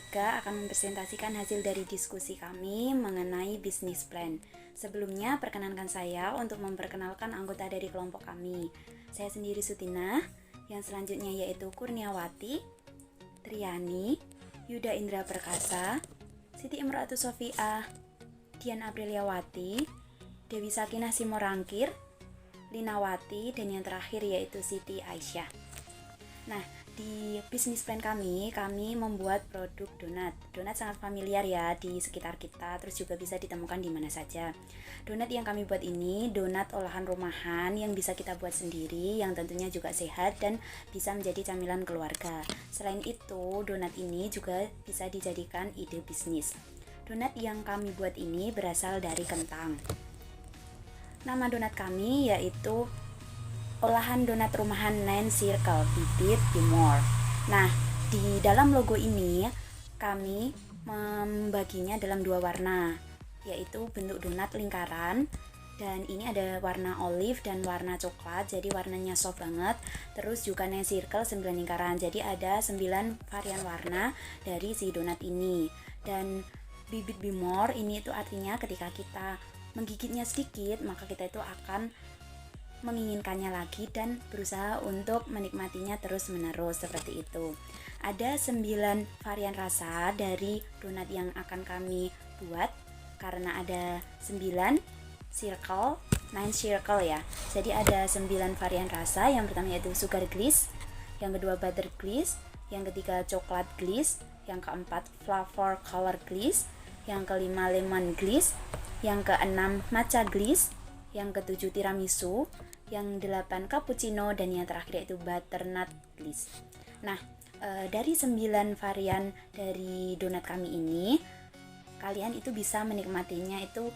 ketiga akan mempresentasikan hasil dari diskusi kami mengenai bisnis plan. Sebelumnya, perkenankan saya untuk memperkenalkan anggota dari kelompok kami. Saya sendiri Sutina, yang selanjutnya yaitu Kurniawati, Triani, Yuda Indra Perkasa, Siti Imraatu Sofiah, Dian Apriliawati, Dewi Sakinah Simorangkir, Linawati, dan yang terakhir yaitu Siti Aisyah. Nah, di bisnis plan kami membuat produk donat. Donat sangat familiar ya di sekitar kita, terus juga bisa ditemukan di mana saja. Donat yang kami buat ini donat olahan rumahan yang bisa kita buat sendiri, yang tentunya juga sehat dan bisa menjadi camilan keluarga. Selain itu, donat ini juga bisa dijadikan ide bisnis. Donat yang kami buat ini berasal dari kentang. Nama donat kami yaitu olahan donat rumahan 9 Circle, bibit Be More. Nah, di dalam logo ini kami membaginya dalam dua warna, yaitu bentuk donat lingkaran, dan ini ada warna olive dan warna coklat, jadi warnanya soft banget. Terus juga 9 circle 9 lingkaran, jadi ada 9 varian warna dari si donat ini. Dan bibit Be More ini itu artinya ketika kita menggigitnya sedikit, maka kita itu akan menginginkannya lagi dan berusaha untuk menikmatinya terus menerus, seperti itu. Ada 9 varian rasa dari donat yang akan kami buat, karena ada 9 circle, 9 circle ya. Jadi ada 9 varian rasa. Yang pertama yaitu sugar glaze, yang kedua butter glaze, yang ketiga coklat glaze, yang keempat flavor color glaze, yang kelima lemon glaze, yang keenam matcha glaze, yang ketujuh tiramisu, yang 8 cappuccino, dan yang terakhir yaitu butternut glaze. Nah, dari 9 varian dari donat kami ini, kalian itu bisa menikmatinya itu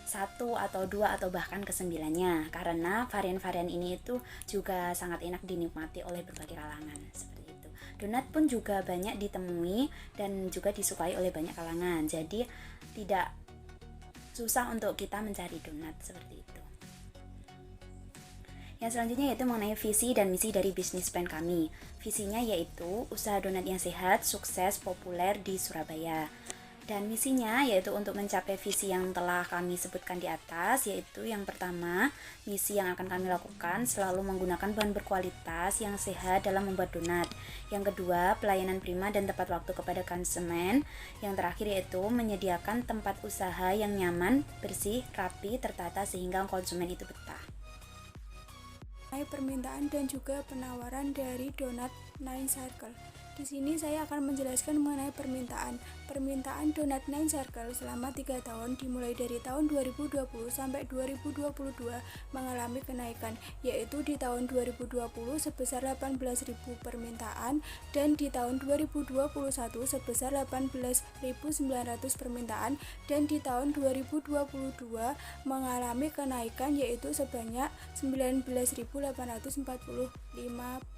satu atau dua atau bahkan kesembilannya, karena varian-varian ini itu juga sangat enak dinikmati oleh berbagai kalangan, seperti itu. Donat pun juga banyak ditemui dan juga disukai oleh banyak kalangan, jadi tidak susah untuk kita mencari donat seperti itu. Yang selanjutnya yaitu mengenai visi dan misi dari bisnis plan kami. Visinya yaitu usaha donat yang sehat, sukses, populer di Surabaya. Dan misinya yaitu untuk mencapai visi yang telah kami sebutkan di atas, yaitu yang pertama, misi yang akan kami lakukan selalu menggunakan bahan berkualitas yang sehat dalam membuat donat. Yang kedua, pelayanan prima dan tepat waktu kepada konsumen. Yang terakhir yaitu menyediakan tempat usaha yang nyaman, bersih, rapi, tertata sehingga konsumen itu betah. Permintaan dan juga penawaran dari donat 9 circle. Di sini saya akan menjelaskan mengenai permintaan. Permintaan donat 9 circle selama 3 tahun dimulai dari tahun 2020 sampai 2022 mengalami kenaikan, yaitu di tahun 2020 sebesar 18.000 permintaan dan di tahun 2021 sebesar 18.900 permintaan, dan di tahun 2022 mengalami kenaikan yaitu sebanyak 19.845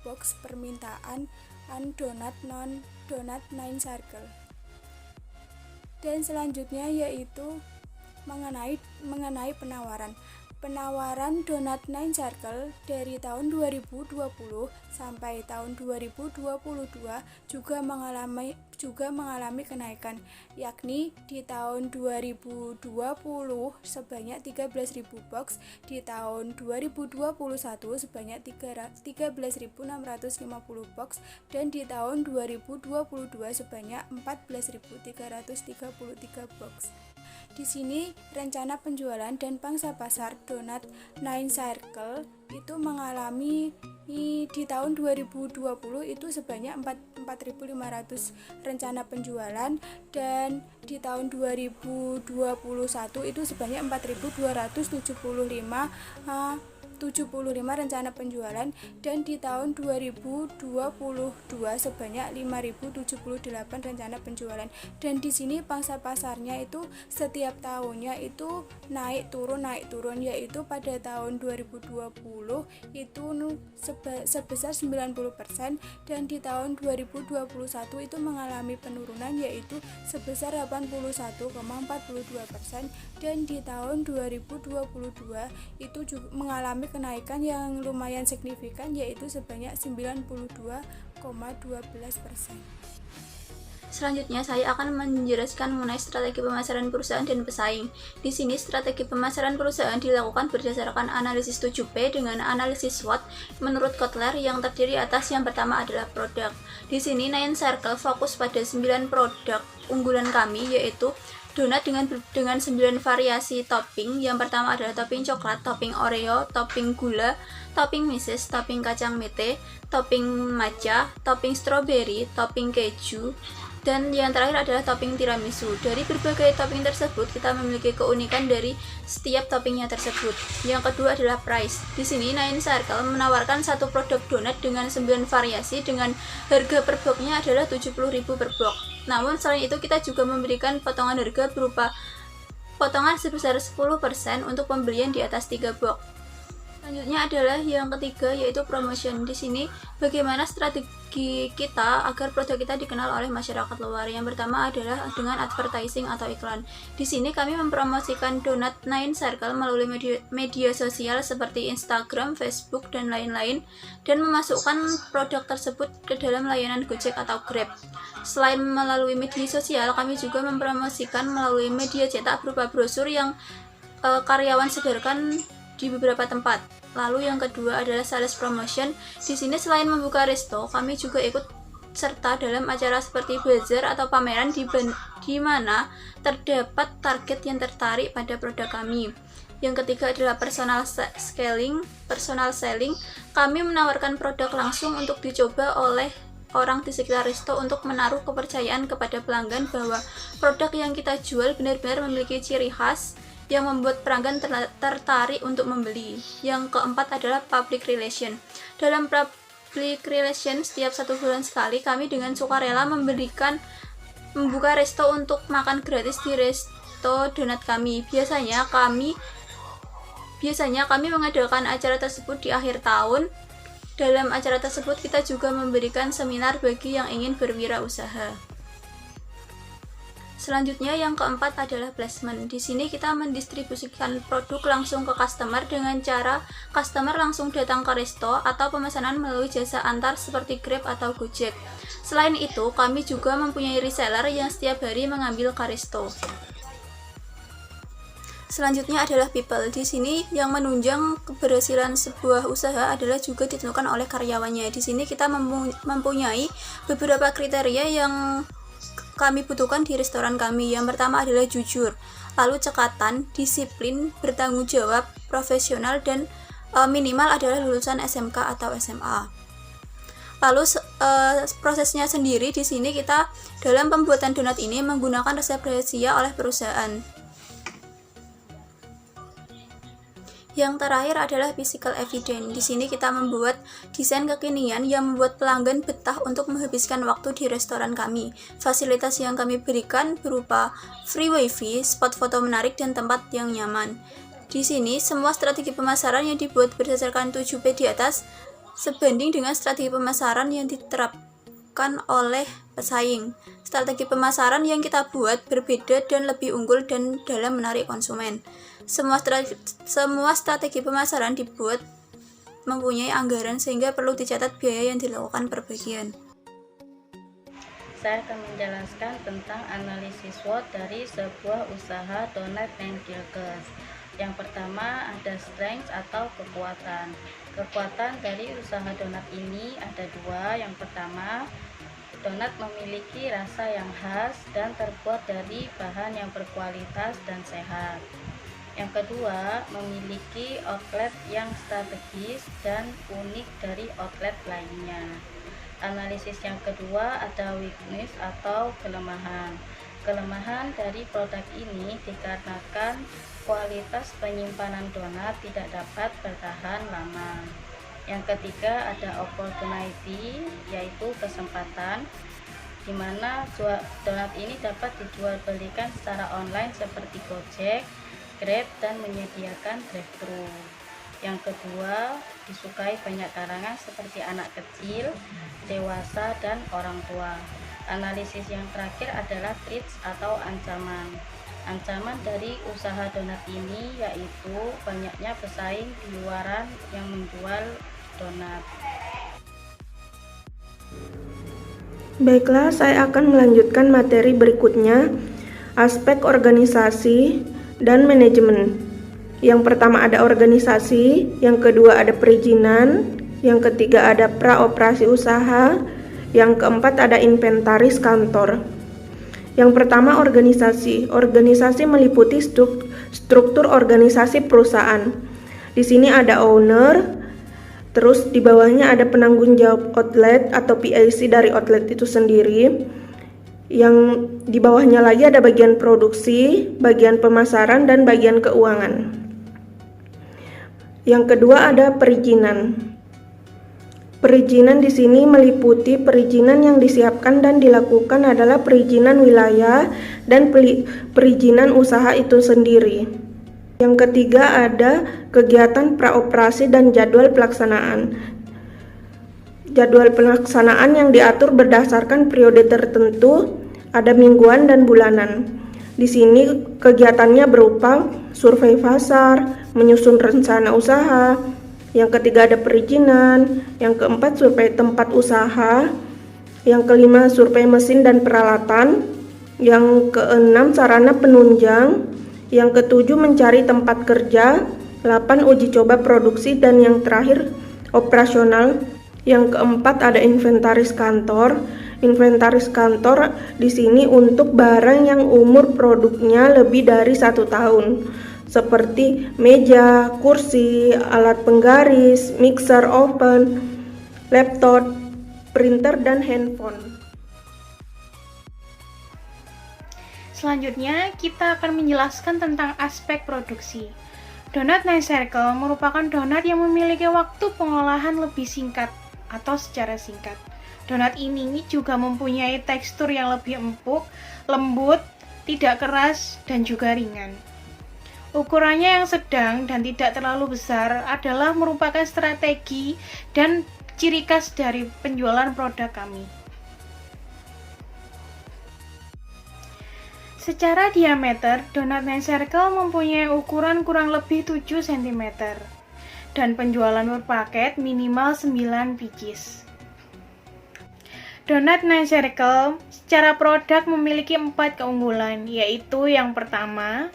box permintaan donat 9 circle. Dan selanjutnya yaitu mengenai penawaran. Penawaran donat 9 circle dari tahun 2020 sampai tahun 2022 juga mengalami kenaikan, yakni di tahun 2020 sebanyak 13.000 box, di tahun 2021 sebanyak 13.650 box, dan di tahun 2022 sebanyak 14.333 box. Di sini rencana penjualan dan pangsa pasar donat 9 circle itu mengalami di tahun 2020 itu sebanyak 4.500 rencana penjualan, dan di tahun 2021 itu sebanyak 4.275 rencana penjualan, dan di tahun 2022 sebanyak 5.078 rencana penjualan. Dan di sini pangsa pasarnya itu setiap tahunnya itu naik turun, yaitu pada tahun 2020 itu sebesar 90%, dan di tahun 2021 itu mengalami penurunan yaitu sebesar 81,42%, dan di tahun 2022 itu juga mengalami kenaikan yang lumayan signifikan yaitu sebanyak 92,12%. Selanjutnya, saya akan menjelaskan mengenai strategi pemasaran perusahaan dan pesaing. Di sini, strategi pemasaran perusahaan dilakukan berdasarkan analisis 7P dengan analisis SWOT menurut Kotler yang terdiri atas yang pertama adalah produk. Di sini, Nine Circle fokus pada 9 produk unggulan kami, yaitu donat dengan 9 variasi topping. Yang pertama adalah topping coklat, topping Oreo, topping gula, topping meses, topping kacang mete, topping matcha, topping strawberry, topping keju, dan yang terakhir adalah topping tiramisu. Dari berbagai topping tersebut, kita memiliki keunikan dari setiap toppingnya tersebut. Yang kedua adalah price. Di sini Nine Circle menawarkan satu produk donat dengan 9 variasi dengan harga per boxnya adalah 70.000 per box. Namun selain itu kita juga memberikan potongan harga berupa potongan sebesar 10% untuk pembelian di atas 3 box. Selanjutnya adalah yang ketiga, yaitu promotion. Di sini bagaimana strategi kita agar produk kita dikenal oleh masyarakat luar. Yang pertama adalah dengan advertising atau iklan. Di sini kami mempromosikan donat Nine Circle melalui media sosial seperti Instagram, Facebook, dan lain-lain, dan memasukkan produk tersebut ke dalam layanan Gojek atau Grab. Selain melalui media sosial, kami juga mempromosikan melalui media cetak berupa brosur yang karyawan sebarkan di beberapa tempat. Lalu yang kedua adalah sales promotion. Di sini selain membuka resto, kami juga ikut serta dalam acara seperti bazar atau pameran di mana terdapat target yang tertarik pada produk kami. Yang ketiga adalah personal selling. Kami menawarkan produk langsung untuk dicoba oleh orang di sekitar resto untuk menaruh kepercayaan kepada pelanggan bahwa produk yang kita jual benar-benar memiliki ciri khas yang membuat pelanggan tertarik untuk membeli. Yang keempat adalah public relation. Dalam public relation, setiap 1 bulan sekali kami dengan sukarela membuka resto untuk makan gratis di resto donat kami. Biasanya kami mengadakan acara tersebut di akhir tahun. Dalam acara tersebut kita juga memberikan seminar bagi yang ingin berwirausaha. Selanjutnya yang keempat adalah placement. Di sini kita mendistribusikan produk langsung ke customer dengan cara customer langsung datang ke resto atau pemesanan melalui jasa antar seperti Grab atau Gojek. Selain itu, kami juga mempunyai reseller yang setiap hari mengambil ke resto. Selanjutnya adalah people. Di sini yang menunjang keberhasilan sebuah usaha adalah juga ditentukan oleh karyawannya. Di sini kita mempunyai beberapa kriteria yang kami butuhkan di restoran kami. Yang pertama adalah jujur, lalu cekatan, disiplin, bertanggung jawab, profesional, dan minimal adalah lulusan SMK atau SMA. Lalu prosesnya sendiri di sini kita dalam pembuatan donat ini menggunakan resep rahasia oleh perusahaan. Yang terakhir adalah physical evidence. Di sini kita membuat desain kekinian yang membuat pelanggan betah untuk menghabiskan waktu di restoran kami. Fasilitas yang kami berikan berupa free wifi, spot foto menarik, dan tempat yang nyaman. Di sini semua strategi pemasaran yang dibuat berdasarkan 7P di atas sebanding dengan strategi pemasaran yang diterapkan oleh pesaing. Strategi pemasaran yang kita buat berbeda dan lebih unggul dan dalam menarik konsumen. Semua strategi pemasaran dibuat mempunyai anggaran sehingga perlu dicatat biaya yang dilakukan per bagian. Saya akan menjelaskan tentang analisis SWOT dari sebuah usaha donat Nine Circle. Yang pertama ada strength atau kekuatan. Kekuatan dari usaha donat ini ada 2. Yang pertama, donat memiliki rasa yang khas dan terbuat dari bahan yang berkualitas dan sehat. Yang kedua, memiliki outlet yang strategis dan unik dari outlet lainnya. Analisis yang kedua ada weakness atau kelemahan. Kelemahan dari produk ini dikarenakan kualitas penyimpanan donat tidak dapat bertahan lama. Yang ketiga ada opportunity, yaitu kesempatan, di mana donat ini dapat dijual belikan secara online seperti Gojek, Grab, dan menyediakan drive-thru. Yang kedua, disukai banyak kalangan seperti anak kecil, dewasa, dan orang tua. Analisis yang terakhir adalah threats atau ancaman. Ancaman dari usaha donat ini yaitu banyaknya pesaing di luaran yang menjual donat. Baiklah, saya akan melanjutkan materi berikutnya, aspek organisasi dan manajemen. Yang pertama ada organisasi, yang kedua ada perizinan, yang ketiga ada praoperasi usaha, yang keempat ada inventaris kantor. Yang pertama organisasi. Organisasi meliputi struktur organisasi perusahaan. Di sini ada owner, terus di bawahnya ada penanggung jawab outlet atau PIC dari outlet itu sendiri. Yang di bawahnya lagi ada bagian produksi, bagian pemasaran, dan bagian keuangan. Yang kedua ada perizinan. Perizinan di sini meliputi perizinan yang disiapkan dan dilakukan adalah perizinan wilayah dan perizinan usaha itu sendiri. Yang ketiga ada kegiatan praoperasi dan jadwal pelaksanaan. Jadwal pelaksanaan yang diatur berdasarkan periode tertentu, ada mingguan dan bulanan. Di sini kegiatannya berupa survei pasar, menyusun rencana usaha. Yang ketiga ada perizinan, yang keempat survei tempat usaha, yang kelima survei mesin dan peralatan, yang keenam sarana penunjang, yang ketujuh mencari tempat kerja, 8 uji coba produksi, dan yang terakhir operasional. Yang keempat ada inventaris kantor. Inventaris kantor di sini untuk barang yang umur produknya lebih dari 1 tahun, seperti meja, kursi, alat penggaris, mixer, oven, laptop, printer, dan handphone. Selanjutnya, kita akan menjelaskan tentang aspek produksi. Donat Nine Circle merupakan donat yang memiliki waktu pengolahan lebih singkat atau secara singkat. Donat ini juga mempunyai tekstur yang lebih empuk, lembut, tidak keras, dan juga ringan. Ukurannya yang sedang dan tidak terlalu besar adalah merupakan strategi dan ciri khas dari penjualan produk kami. Secara diameter, donat Nine Circle mempunyai ukuran kurang lebih 7 cm dan penjualan per paket minimal 9 pieces. Donat Nine Circle secara produk memiliki 4 keunggulan, yaitu yang pertama,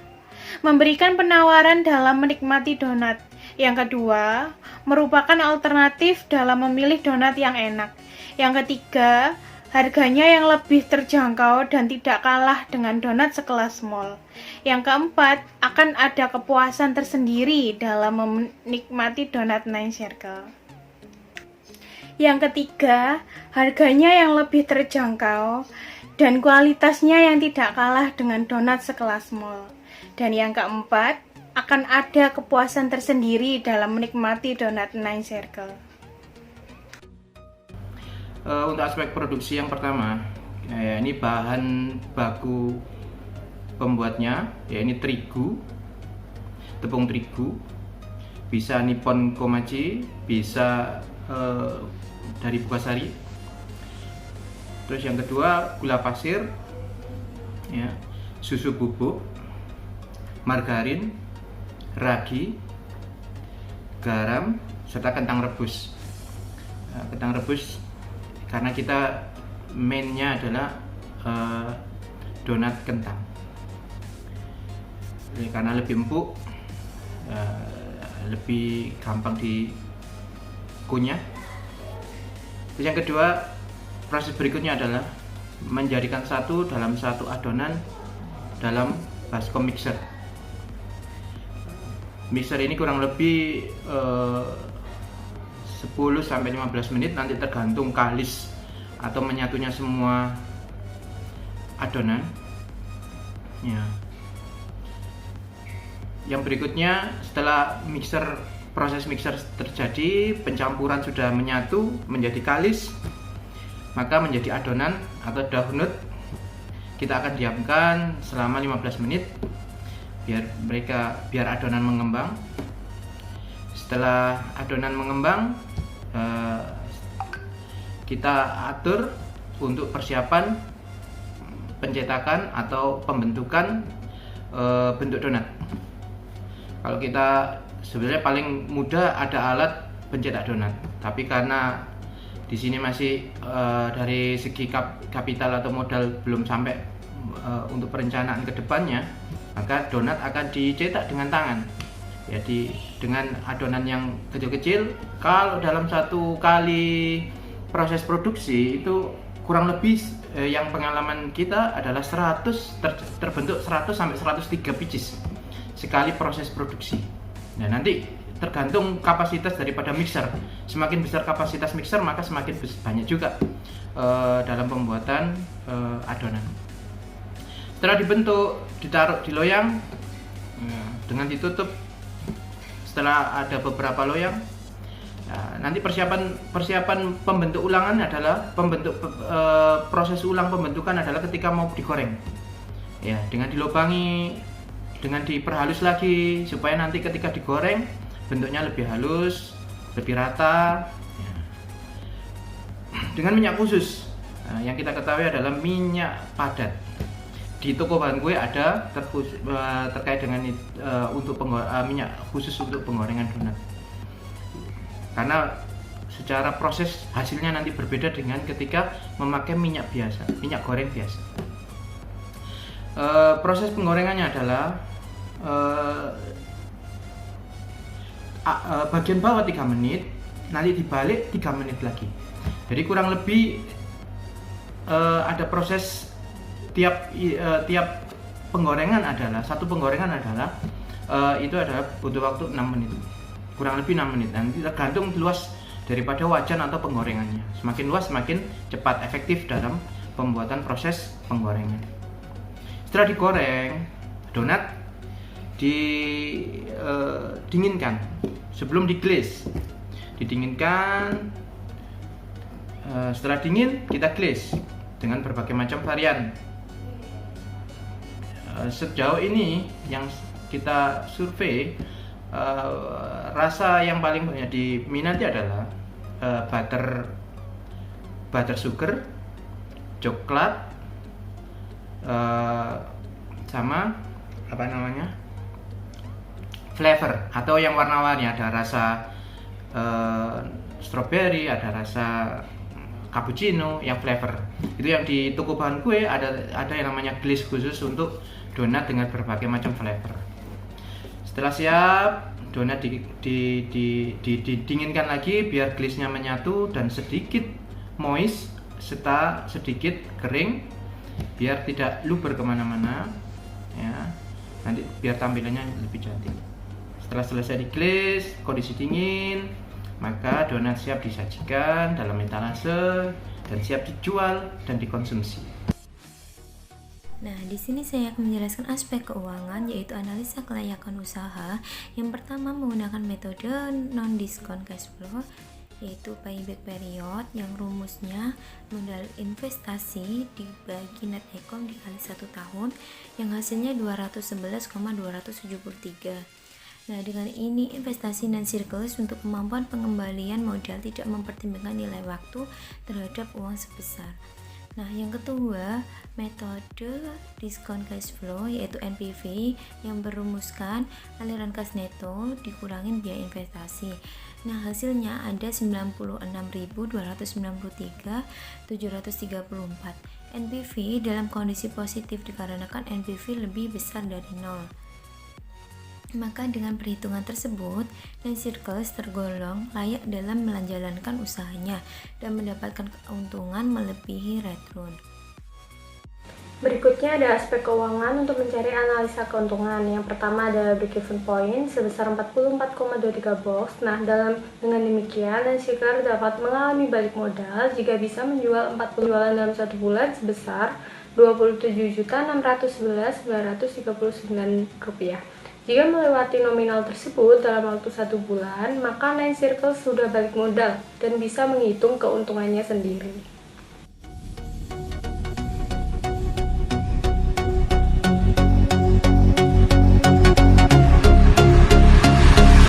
memberikan penawaran dalam menikmati donat. Yang kedua, merupakan alternatif dalam memilih donat yang enak. Yang ketiga, harganya yang lebih terjangkau dan tidak kalah dengan donat sekelas mall. Yang keempat, akan ada kepuasan tersendiri dalam menikmati donat Nine Circle. Yang ketiga, harganya yang lebih terjangkau dan kualitasnya yang tidak kalah dengan donat sekelas mall. Dan yang keempat, akan ada kepuasan tersendiri dalam menikmati donat Nine Circle. Untuk aspek produksi yang pertama, ini bahan baku pembuatnya, ini terigu, tepung terigu, bisa Nippon Komachi, bisa dari Bukasari. Terus yang kedua gula pasir, susu bubuk, margarin, ragi, garam, serta kentang rebus. Kentang rebus karena kita mainnya adalah donat kentang. Jadi, karena lebih empuk, lebih gampang dikunyah. Terus yang kedua, proses berikutnya adalah menjadikan satu dalam satu adonan dalam baskom mixer. Mixer ini kurang lebih 10-15 menit, nanti tergantung kalis atau menyatunya semua adonan. Yang berikutnya, setelah proses mixer terjadi, pencampuran sudah menyatu menjadi kalis, maka menjadi adonan atau donut. Kita akan diamkan selama 15 menit biar adonan mengembang. Setelah adonan mengembang, kita atur untuk persiapan pencetakan atau pembentukan bentuk donat. Kalau kita sebenarnya paling mudah ada alat pencetak donat, tapi karena di sini masih dari segi kapital atau modal belum sampai untuk perencanaan kedepannya, maka donat akan dicetak dengan tangan. Jadi dengan adonan yang kecil-kecil, kalau dalam satu kali proses produksi itu kurang lebih yang pengalaman kita adalah terbentuk 100 sampai 103 pieces sekali proses produksi. Nah, nanti tergantung kapasitas daripada mixer. Semakin besar kapasitas mixer, maka semakin banyak juga dalam pembuatan adonan. Setelah dibentuk, ditaruh di loyang dengan ditutup. Setelah ada beberapa loyang, nanti persiapan pembentuk ulangan adalah proses ulang pembentukan adalah ketika mau digoreng. Ya, dengan dilubangi, dengan diperhalus lagi supaya nanti ketika digoreng bentuknya lebih halus, lebih rata. Ya. Dengan minyak khusus, yang kita ketahui adalah minyak padat. Di toko bahan kue ada terkait dengan untuk minyak khusus untuk penggorengan donat. Karena secara proses hasilnya nanti berbeda dengan ketika memakai minyak biasa, minyak goreng biasa. Proses penggorengannya adalah bagian bawah 3 menit, nanti dibalik 3 menit lagi. Jadi kurang lebih ada proses tiap penggorengan adalah itu adalah butuh waktu 6 menit, kurang lebih 6 menit. Nanti tergantung luas daripada wajan atau penggorengannya. Semakin luas semakin cepat efektif dalam pembuatan proses penggorengan. Setelah digoreng, donat didinginkan sebelum diglaze. Didinginkan, setelah dingin kita glaze dengan berbagai macam varian. Sejauh ini yang kita survei, rasa yang paling banyak diminati adalah butter sugar, coklat, sama flavor atau yang warna-warni. Ada rasa strawberry, ada rasa cappuccino yang flavor. Itu yang di toko bahan kue ada yang namanya glaze khusus untuk donat dengan berbagai macam flavor. Setelah siap, donat didinginkan lagi biar glaze-nya menyatu dan sedikit moist serta sedikit kering biar tidak luber kemana-mana, ya. Nanti biar tampilannya lebih cantik. Setelah selesai di glaze, kondisi dingin, maka donat siap disajikan dalam etalase dan siap dijual dan dikonsumsi. Nah, di sini saya akan menjelaskan aspek keuangan, yaitu analisa kelayakan usaha. Yang pertama menggunakan metode non-discount cash flow, yaitu payback period, yang rumusnya modal investasi dibagi net income dikali 1 tahun, yang hasilnya 211,273. Nah, dengan ini investasi non surplus untuk kemampuan pengembalian modal tidak mempertimbangkan nilai waktu terhadap uang sebesar. Nah, yang kedua, metode discount cash flow, yaitu NPV, yang berumuskan aliran kas neto dikurangin biaya investasi. Nah, hasilnya ada 96.293.734. NPV dalam kondisi positif dikarenakan NPV lebih besar dari 0. Maka dengan perhitungan tersebut, Circles tergolong layak dalam menjalankan usahanya dan mendapatkan keuntungan melebihi return. Berikutnya ada aspek keuangan untuk mencari analisa keuntungan. Yang pertama ada break-even point sebesar 44,23 box. Nah, dengan demikian, Circles dapat mengalami balik modal jika bisa menjual 40 jualan dalam 1 bulan sebesar Rp27.611.939. Jika melewati nominal tersebut dalam waktu 1 bulan, maka Circles sudah balik modal dan bisa menghitung keuntungannya sendiri.